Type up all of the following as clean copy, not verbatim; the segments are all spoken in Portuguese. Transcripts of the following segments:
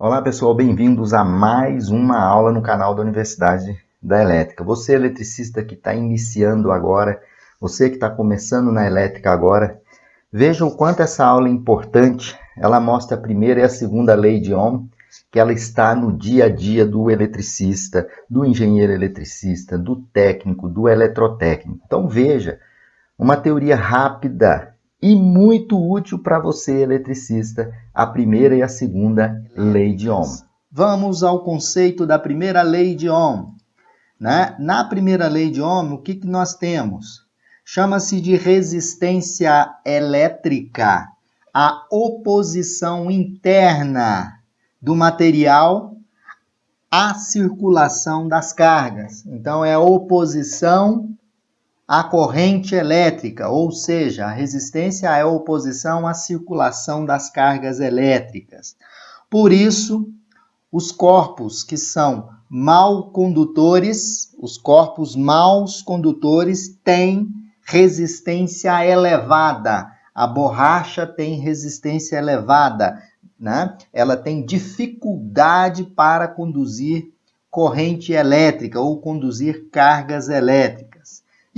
Olá pessoal, bem-vindos a mais uma aula no canal da Universidade da Elétrica. Você eletricista que está iniciando agora, você que está começando na elétrica agora, veja o quanto essa aula é importante. Ela mostra a primeira e a segunda lei de Ohm, que ela está no dia a dia do eletricista, do engenheiro eletricista, do técnico, do eletrotécnico. Então veja, uma teoria rápida e muito útil para você, eletricista, a primeira e a segunda lei de Ohm. Vamos ao conceito da primeira lei de Ohm. Na primeira lei de Ohm, o que nós temos? Chama-se de resistência elétrica, a oposição interna do material à circulação das cargas. Então, é a oposição à corrente elétrica, ou seja, a resistência é a oposição à circulação das cargas elétricas. Por isso, os corpos que são mal condutores, os corpos maus condutores têm resistência elevada. A borracha tem resistência elevada, né? Ela tem dificuldade para conduzir corrente elétrica ou conduzir cargas elétricas.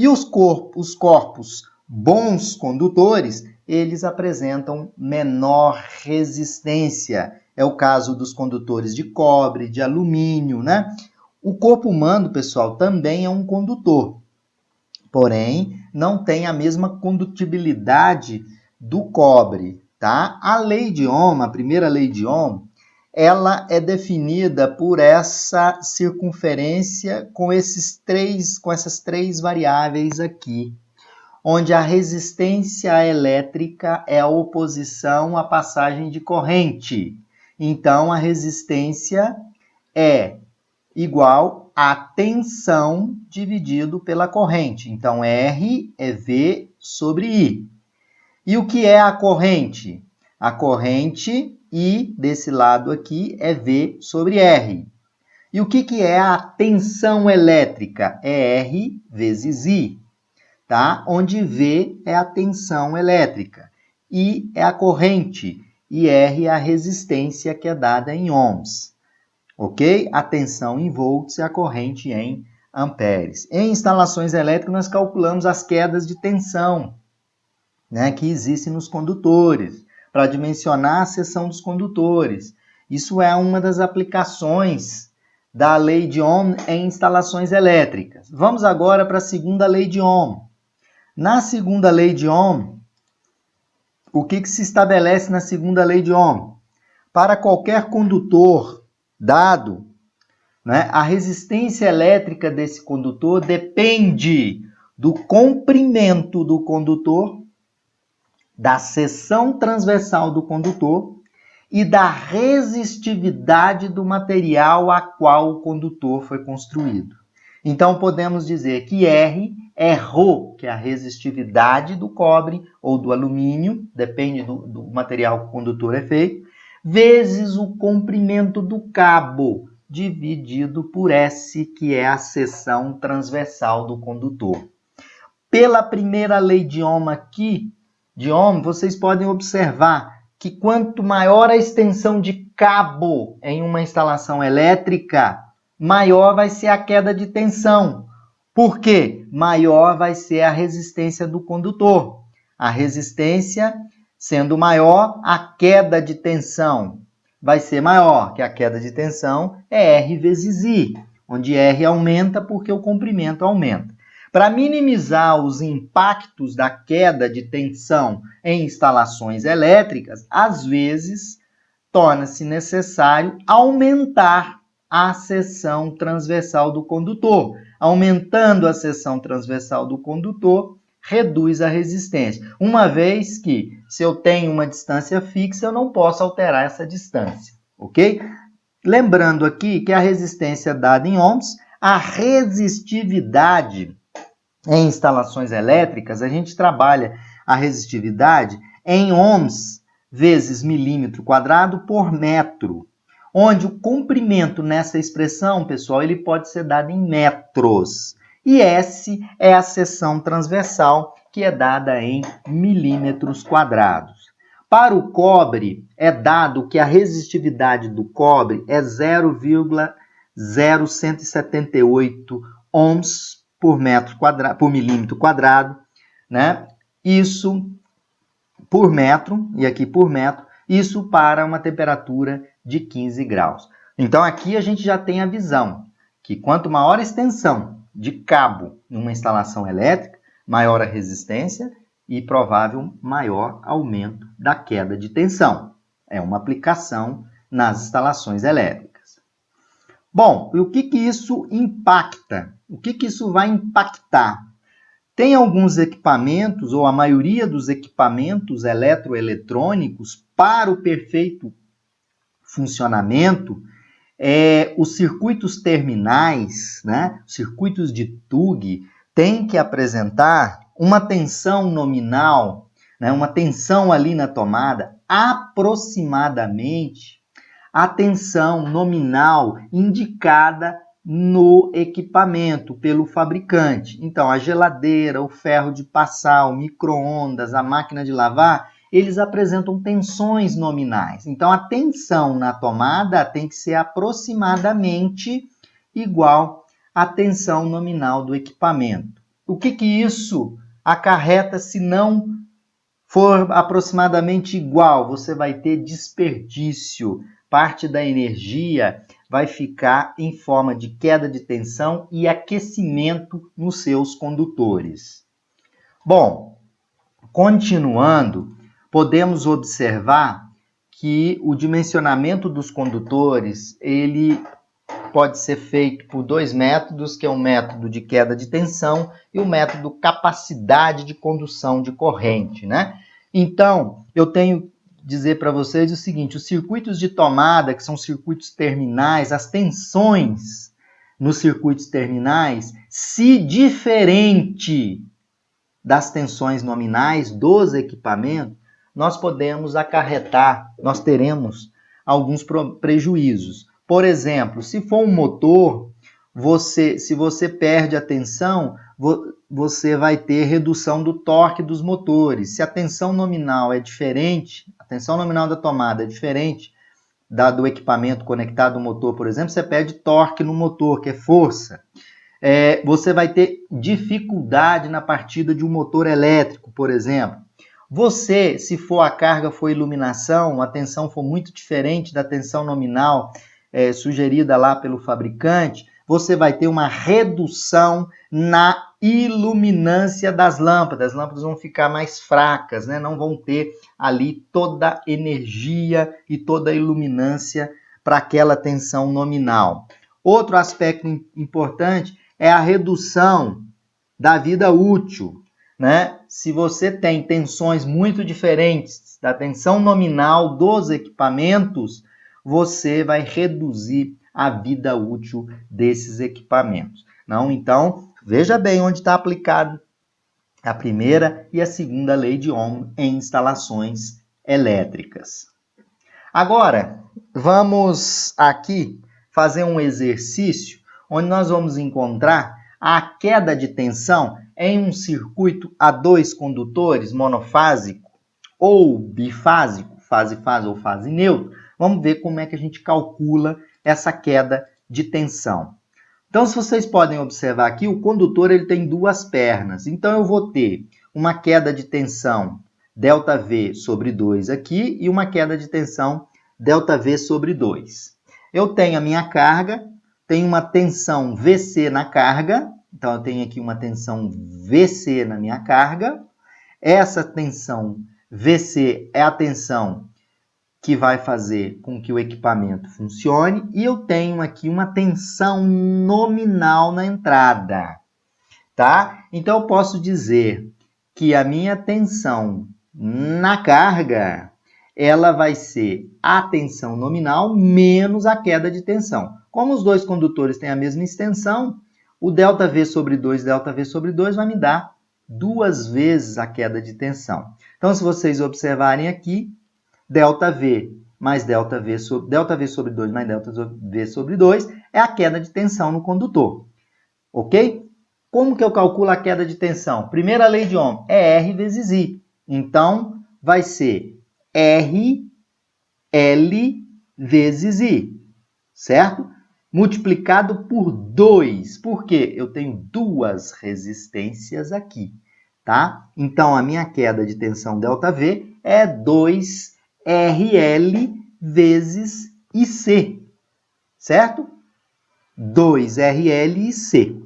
E os corpos bons condutores, eles apresentam menor resistência. É o caso dos condutores de cobre, de alumínio, né? O corpo humano, pessoal, também é um condutor, porém, não tem a mesma condutibilidade do cobre, tá? A lei de Ohm, a primeira lei de Ohm, ela é definida por essa circunferência com essas três variáveis aqui, onde a resistência elétrica é a oposição à passagem de corrente. Então, a resistência é igual a tensão dividido pela corrente. Então, R é V sobre I. E o que é a corrente? A corrente, I, desse lado aqui, é V sobre R. E o que é a tensão elétrica? É R vezes I, tá? Onde V é a tensão elétrica, I é a corrente e R é a resistência que é dada em ohms, ok? A tensão em volts e a corrente em amperes. Em instalações elétricas, nós calculamos as quedas de tensão, né, que existem nos condutores, para dimensionar a seção dos condutores. Isso é uma das aplicações da lei de Ohm em instalações elétricas. Vamos agora para a segunda lei de Ohm. Na segunda lei de Ohm, o que se estabelece na segunda lei de Ohm? Para qualquer condutor dado, né, a resistência elétrica desse condutor depende do comprimento do condutor, da seção transversal do condutor e da resistividade do material a qual o condutor foi construído. Então, podemos dizer que R é Rho, que é a resistividade do cobre ou do alumínio, depende do material que o condutor é feito, vezes o comprimento do cabo, dividido por S, que é a seção transversal do condutor. Pela primeira lei de Ohm aqui, vocês podem observar que quanto maior a extensão de cabo em uma instalação elétrica, maior vai ser a queda de tensão. Por quê? Maior vai ser a resistência do condutor. A resistência sendo maior, a queda de tensão vai ser maior, que a queda de tensão é R vezes I, onde R aumenta porque o comprimento aumenta. Para minimizar os impactos da queda de tensão em instalações elétricas, às vezes torna-se necessário aumentar a seção transversal do condutor. Aumentando a seção transversal do condutor, reduz a resistência. Uma vez que, se eu tenho uma distância fixa, eu não posso alterar essa distância, ok? Lembrando aqui que a resistência dada em ohms, a resistividade em instalações elétricas, a gente trabalha a resistividade em ohms vezes milímetro quadrado por metro, onde o comprimento nessa expressão, pessoal, ele pode ser dado em metros. E S é a seção transversal, que é dada em milímetros quadrados. Para o cobre, é dado que a resistividade do cobre é 0,0178 ohms por milímetro quadrado, né? Isso por metro, e aqui por metro, isso para uma temperatura de 15 graus. Então aqui a gente já tem a visão que quanto maior a extensão de cabo numa instalação elétrica, maior a resistência e provável maior aumento da queda de tensão. É uma aplicação nas instalações elétricas. Bom, e o que isso impacta? O que isso vai impactar? Tem alguns equipamentos, ou a maioria dos equipamentos eletroeletrônicos, para o perfeito funcionamento, os circuitos terminais, né, circuitos de TUG, têm que apresentar uma tensão nominal, né, uma tensão ali na tomada, aproximadamente a tensão nominal indicada no equipamento pelo fabricante. Então, a geladeira, o ferro de passar, o micro-ondas, a máquina de lavar, eles apresentam tensões nominais. Então, a tensão na tomada tem que ser aproximadamente igual à tensão nominal do equipamento. O que isso acarreta se não for aproximadamente igual? Você vai ter desperdício. Parte da energia vai ficar em forma de queda de tensão e aquecimento nos seus condutores. Bom, continuando, podemos observar que o dimensionamento dos condutores, ele pode ser feito por dois métodos, que é o método de queda de tensão e o método capacidade de condução de corrente, né? Então, eu tenho dizer para vocês o seguinte, os circuitos de tomada, que são circuitos terminais, as tensões nos circuitos terminais, se diferente das tensões nominais dos equipamentos, nós teremos alguns prejuízos. Por exemplo, se for um motor, se você perde a tensão, você vai ter redução do torque dos motores. Se a tensão nominal é diferente, a tensão nominal da tomada é diferente do equipamento conectado ao motor, por exemplo, você perde torque no motor, que é força. Você vai ter dificuldade na partida de um motor elétrico, por exemplo. Se for a carga for iluminação, a tensão for muito diferente da tensão nominal sugerida lá pelo fabricante, você vai ter uma redução na iluminância das lâmpadas. As lâmpadas vão ficar mais fracas, né? Não vão ter ali toda a energia e toda a iluminância para aquela tensão nominal. Outro aspecto importante é a redução da vida útil, né? Se você tem tensões muito diferentes da tensão nominal dos equipamentos, você vai reduzir a vida útil desses equipamentos. Não? Então, veja bem onde está aplicado a primeira e a segunda lei de Ohm em instalações elétricas. Agora, vamos aqui fazer um exercício onde nós vamos encontrar a queda de tensão em um circuito a dois condutores, monofásico ou bifásico, fase-fase ou fase neutro. Vamos ver como é que a gente calcula essa queda de tensão. Então, se vocês podem observar aqui, o condutor ele tem duas pernas. Então, eu vou ter uma queda de tensão ΔV sobre 2 aqui e uma queda de tensão ΔV sobre 2. Eu tenho a minha carga, tenho uma tensão VC na carga. Então, eu tenho aqui uma tensão VC na minha carga. Essa tensão VC é a tensão que vai fazer com que o equipamento funcione, e eu tenho aqui uma tensão nominal na entrada, tá? Então, eu posso dizer que a minha tensão na carga, ela vai ser a tensão nominal menos a queda de tensão. Como os dois condutores têm a mesma extensão, o ΔV sobre 2 vai me dar 2 vezes a queda de tensão. Então, se vocês observarem aqui, ΔV mais ΔV sobre 2 mais ΔV sobre 2 é a queda de tensão no condutor. Ok? Como que eu calculo a queda de tensão? Primeira lei de Ohm é R vezes I. Então, vai ser R, L vezes I, certo? Multiplicado por 2. Por quê? Eu tenho duas resistências aqui, tá? Então, a minha queda de tensão ΔV é 2RL vezes IC, certo? 2RL e IC.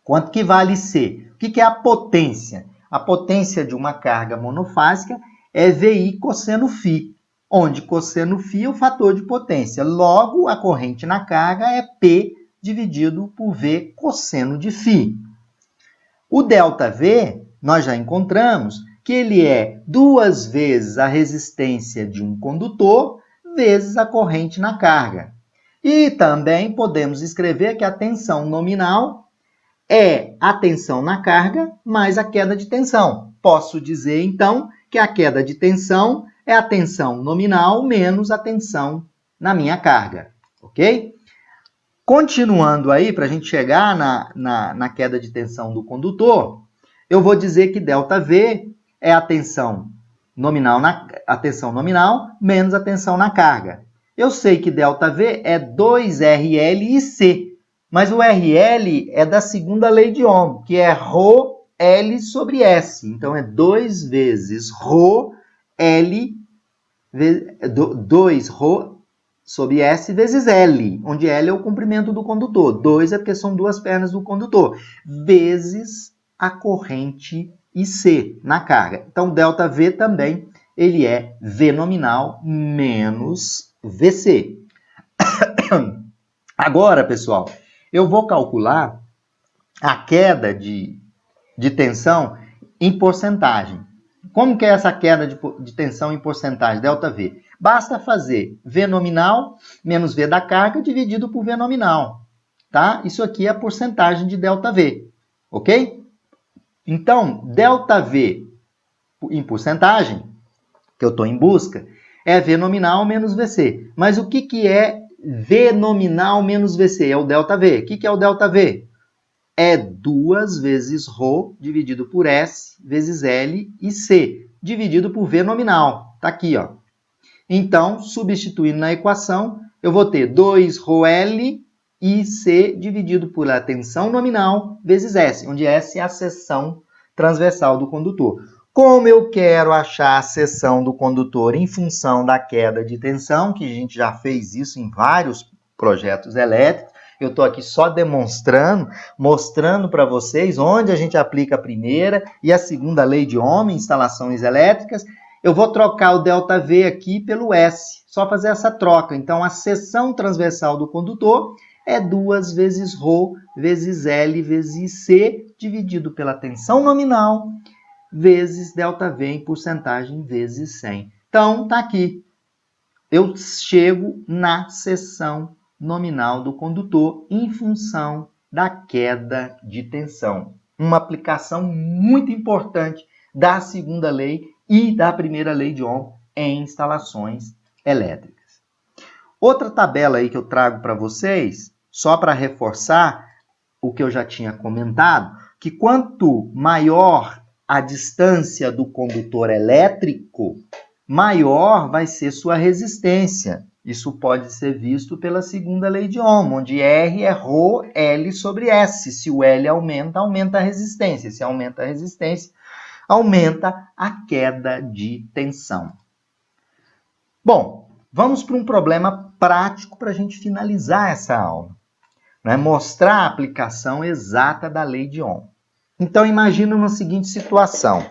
Quanto que vale C? O que é a potência? A potência de uma carga monofásica é VI cosseno φ, onde cosseno φ é o fator de potência. Logo, a corrente na carga é P dividido por V cosseno de φ. O ΔV, nós já encontramos que ele é 2 vezes a resistência de um condutor vezes a corrente na carga. E também podemos escrever que a tensão nominal é a tensão na carga mais a queda de tensão. Posso dizer, então, que a queda de tensão é a tensão nominal menos a tensão na minha carga, ok? Continuando aí, para a gente chegar na queda de tensão do condutor, eu vou dizer que ΔV é a tensão nominal menos a tensão na carga. Eu sei que ΔV é 2RL e C, mas o RL é da segunda lei de Ohm, que é ρL sobre S. Então, é 2 vezes ρL, 2 ρ sobre S vezes L, onde L é o comprimento do condutor. 2 é porque são duas pernas do condutor, vezes a corrente IC na carga. Então, ΔV também ele é V nominal menos VC. Agora, pessoal, eu vou calcular a queda de tensão em porcentagem. Como que é essa queda de tensão em porcentagem, ΔV? Basta fazer V nominal menos V da carga dividido por V nominal, tá? Isso aqui é a porcentagem de ΔV, ok? Então, ΔV em porcentagem, que eu estou em busca, é V nominal menos VC. Mas o que é V nominal menos VC? É o ΔV. O que é o ΔV? É 2 vezes ρ dividido por S vezes L e C, dividido por V nominal. Está aqui, ó. Então, substituindo na equação, eu vou ter 2ρL e C dividido por a tensão nominal vezes S, onde S é a seção transversal do condutor. Como eu quero achar a seção do condutor em função da queda de tensão, que a gente já fez isso em vários projetos elétricos, eu estou aqui só demonstrando, mostrando para vocês onde a gente aplica a primeira e a segunda lei de Ohm em instalações elétricas. Eu vou trocar o ΔV aqui pelo S, só fazer essa troca. Então, a seção transversal do condutor é 2 vezes ρ vezes L vezes C, dividido pela tensão nominal, vezes ΔV em porcentagem vezes 100. Então, está aqui. Eu chego na seção nominal do condutor em função da queda de tensão. Uma aplicação muito importante da segunda lei e da primeira lei de Ohm em instalações elétricas. Outra tabela aí que eu trago para vocês, só para reforçar o que eu já tinha comentado, que quanto maior a distância do condutor elétrico, maior vai ser sua resistência. Isso pode ser visto pela segunda lei de Ohm, onde R é ρL sobre S. Se o L aumenta, aumenta a resistência. Se aumenta a resistência, aumenta a queda de tensão. Bom, vamos para um problema prático para a gente finalizar essa aula. Né? Mostrar a aplicação exata da lei de Ohm. Então, imagina uma seguinte situação.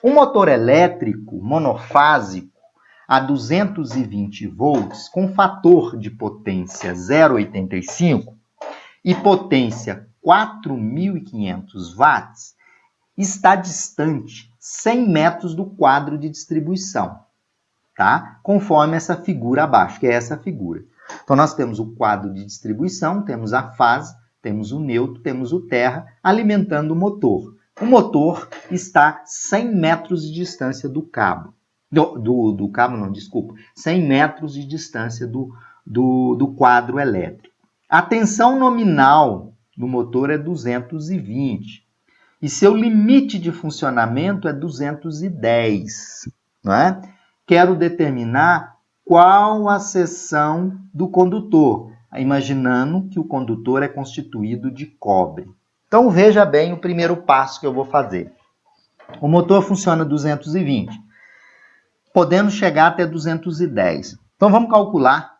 Um motor elétrico monofásico a 220 volts com fator de potência 0,85 e potência 4.500 watts está distante 100 metros do quadro de distribuição, tá? Conforme essa figura abaixo, que é essa figura. Então, nós temos o quadro de distribuição, temos a fase, temos o neutro, temos o terra alimentando o motor. O motor está 100 metros de distância do cabo. Do cabo não, desculpa. 100 metros de distância do quadro elétrico. A tensão nominal do motor é 220. E seu limite de funcionamento é 210. Não é? quero determinar qual a seção do condutor, imaginando que o condutor é constituído de cobre. Então, veja bem o primeiro passo que eu vou fazer. O motor funciona 220, podendo chegar até 210. Então, vamos calcular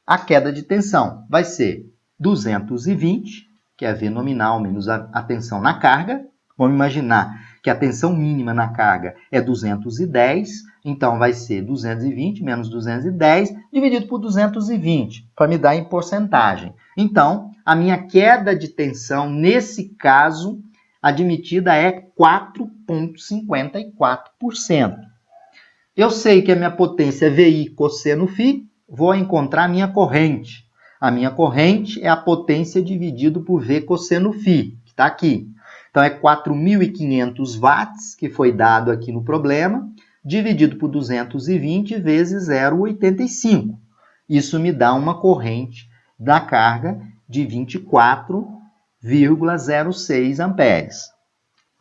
a queda de tensão. Vai ser 220, que é V nominal menos a tensão na carga. Vamos imaginar que a tensão mínima na carga é 210, então vai ser 220 menos 210 dividido por 220, para me dar em porcentagem. Então, a minha queda de tensão, nesse caso, admitida é 4,54%. Eu sei que a minha potência é VI cosseno φ, vou encontrar a minha corrente. A minha corrente é a potência dividido por V cosseno φ, que está aqui. Então, é 4.500 watts, que foi dado aqui no problema, dividido por 220 vezes 0,85. Isso me dá uma corrente da carga de 24,06 amperes.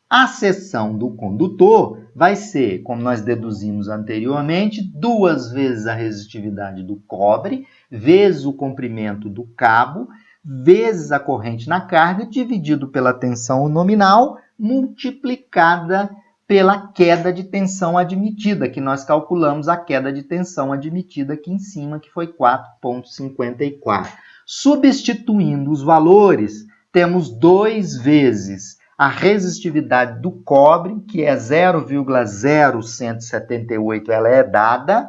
A seção do condutor vai ser, como nós deduzimos anteriormente, 2 vezes a resistividade do cobre, vezes o comprimento do cabo, vezes a corrente na carga, dividido pela tensão nominal, multiplicada pela queda de tensão admitida, que nós calculamos a queda de tensão admitida aqui em cima, que foi 4,54. Substituindo os valores, temos 2 vezes a resistividade do cobre, que é 0,0178, ela é dada,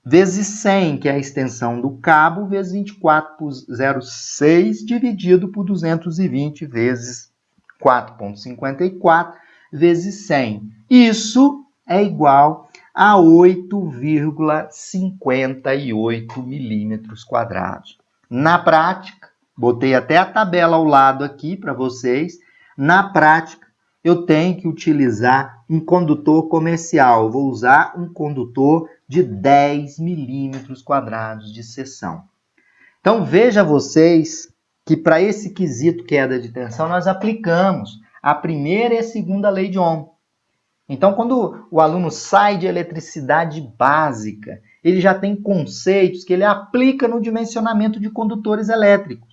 vezes 100, que é a extensão do cabo, vezes 24,06, dividido por 220 vezes 4,54, vezes 100. Isso é igual a 8,58 milímetros quadrados. Na prática, botei até a tabela ao lado aqui para vocês. Na prática, eu tenho que utilizar um condutor comercial. Eu vou usar um condutor de 10 milímetros quadrados de seção. Então, veja vocês que para esse quesito queda de tensão, nós aplicamos a primeira e a segunda lei de Ohm. Então, quando o aluno sai de eletricidade básica, ele já tem conceitos que ele aplica no dimensionamento de condutores elétricos.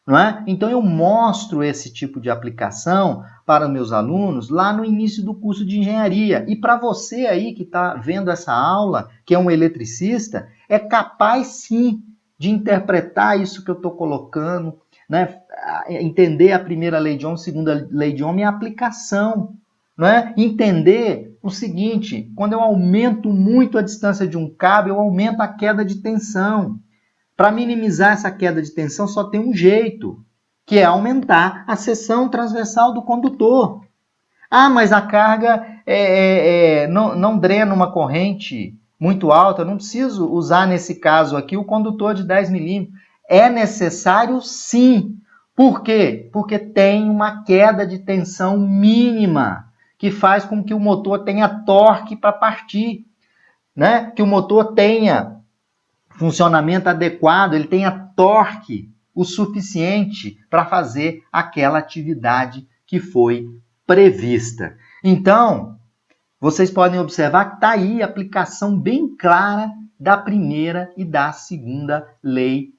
Não é? Então, eu mostro esse tipo de aplicação para meus alunos lá no início do curso de engenharia. E para você aí que está vendo essa aula, que é um eletricista, é capaz sim de interpretar isso que eu estou colocando, né? Entender a primeira lei de Ohm, a segunda lei de Ohm e a aplicação. Não é? Entender o seguinte, quando eu aumento muito a distância de um cabo, eu aumento a queda de tensão. Para minimizar essa queda de tensão, só tem um jeito, que é aumentar a seção transversal do condutor. Ah, mas a carga não drena uma corrente muito alta, eu não preciso usar nesse caso aqui o condutor de 10 milímetros. É necessário sim. Por quê? Porque tem uma queda de tensão mínima, que faz com que o motor tenha torque para partir, né? Que o motor tenha funcionamento adequado, ele tenha torque o suficiente para fazer aquela atividade que foi prevista. Então, vocês podem observar que está aí a aplicação bem clara da primeira e da segunda lei de Ohm.